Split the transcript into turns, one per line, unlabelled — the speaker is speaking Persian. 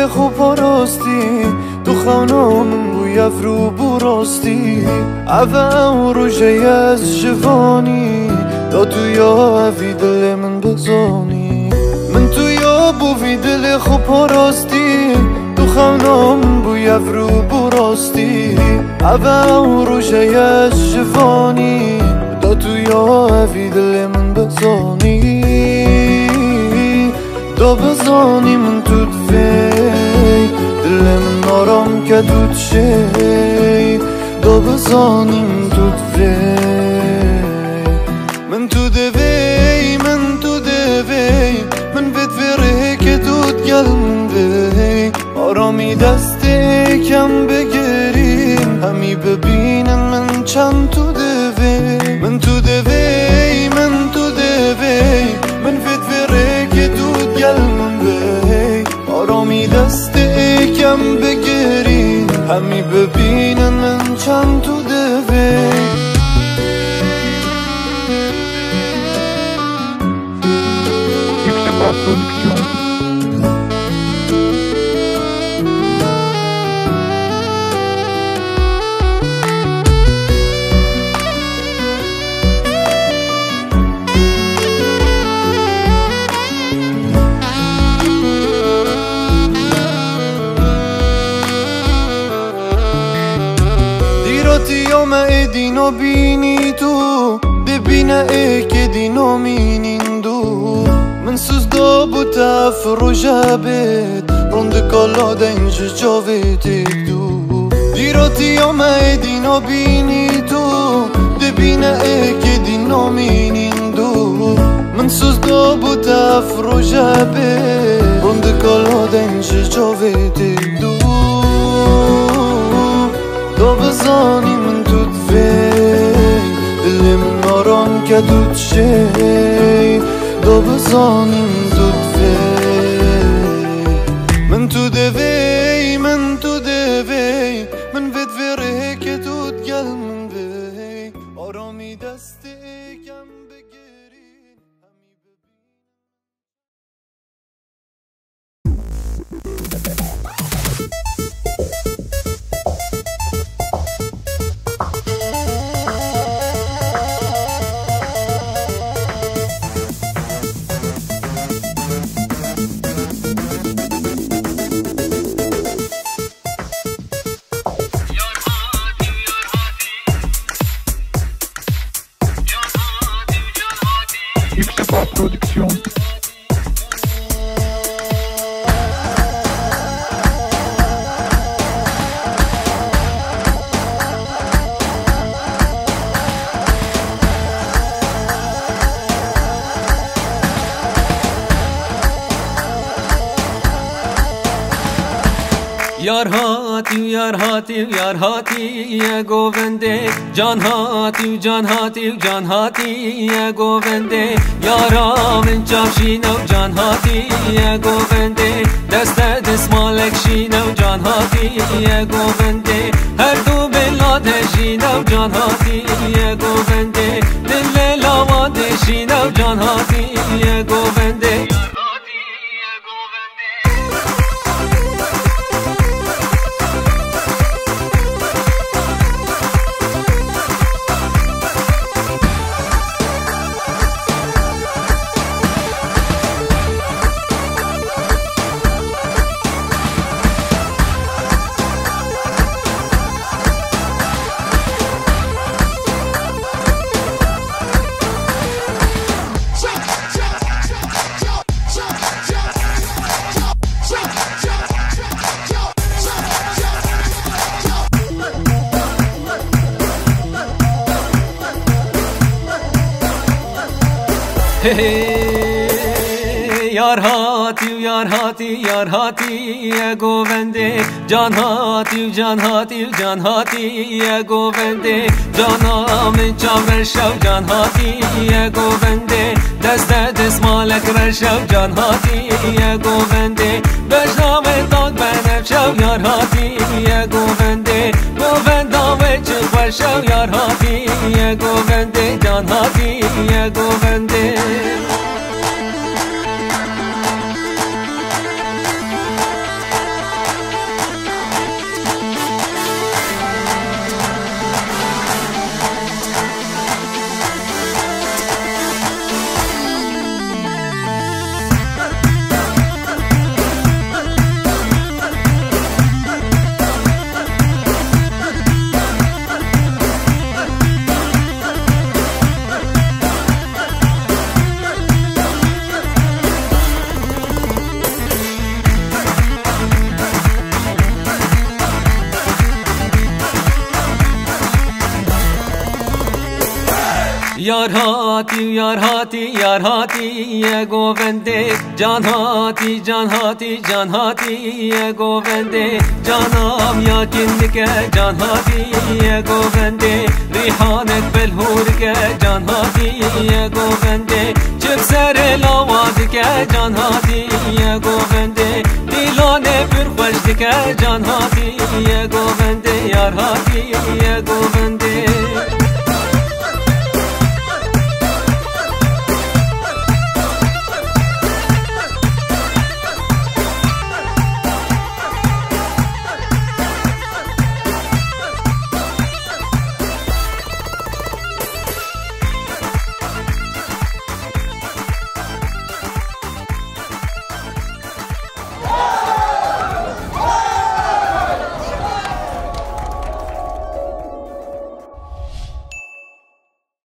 دل خوب راستی تو خانم بوی افرو براستی اوه روشه از جوانی دا تو یا افی دل من بزانی من تو یا بوی دل خوب راستی تو خانم بوی افرو براستی اوه روشه از جوانی دا تو یا افی دل من بزانی دا بزانی من تو فی دل من آرام که تو شی دا بزانی من تو فی من تو دوی من تو دوی من بد فره که دوت گلم بی آرامی دست کم بگیریم همی ببینن من چند تو دوی من تو دوی من تو دوی من بد فره که دوت گلم بی آرامی دست کم بگیریم همی ببینن من چند تو دوی
Yüksekova Production.
دیراتیام ایدینو بینی تو ببینه ای که دینو مینین دو من سوزدا بو تفرو جبت روند کالا دنج جاوید دو دیراتیام ایدینو بینی تو ببینه ای که دینو مینین دو من سوزدا بو تفرو جبت روند کالا دنج جاوید دو دا بزانی من تو فی دل من آرام که تو شی دا بزانی من تو فی من تو دوی من تو دوی من بد فره که تو گلم بی آرامی دست کم بگیری
Yüksekova Production.
Yar hati, yar hati, yar hati, ye govende. Can hati, can hati, can hati, ye govende. Yaramın çavşino, can hati, ye govende. Deste desmalek şino, can hati, ye govende. Her du bela deşino, can hati, ye govende. Dille lava deşino, can hati, ye govende. Yar hati, yar hati, yar hati, ye govende. Can hati, can hati, can hati, ye govende. Canamın çavreşav, can hati, ye govende. Deste desmalek reşav, can hati, ye govende. Beşnave tak benefşav, yar hati, ye govende. Govenda ve çıkveşav, yar hati, ye govende. Can hati, ye govende. یار هاتی یار هاتی یار هاتی گوونده جان هاتی جان هاتی جان هاتی گوونده جانم یا کنک جان هاتی گوونده ریحانت بلهور که جان هاتی گوونده چک سر لواد که جان هاتی گوونده دیلانه پر خوش که جان هاتی گوونده یار هاتی گوونده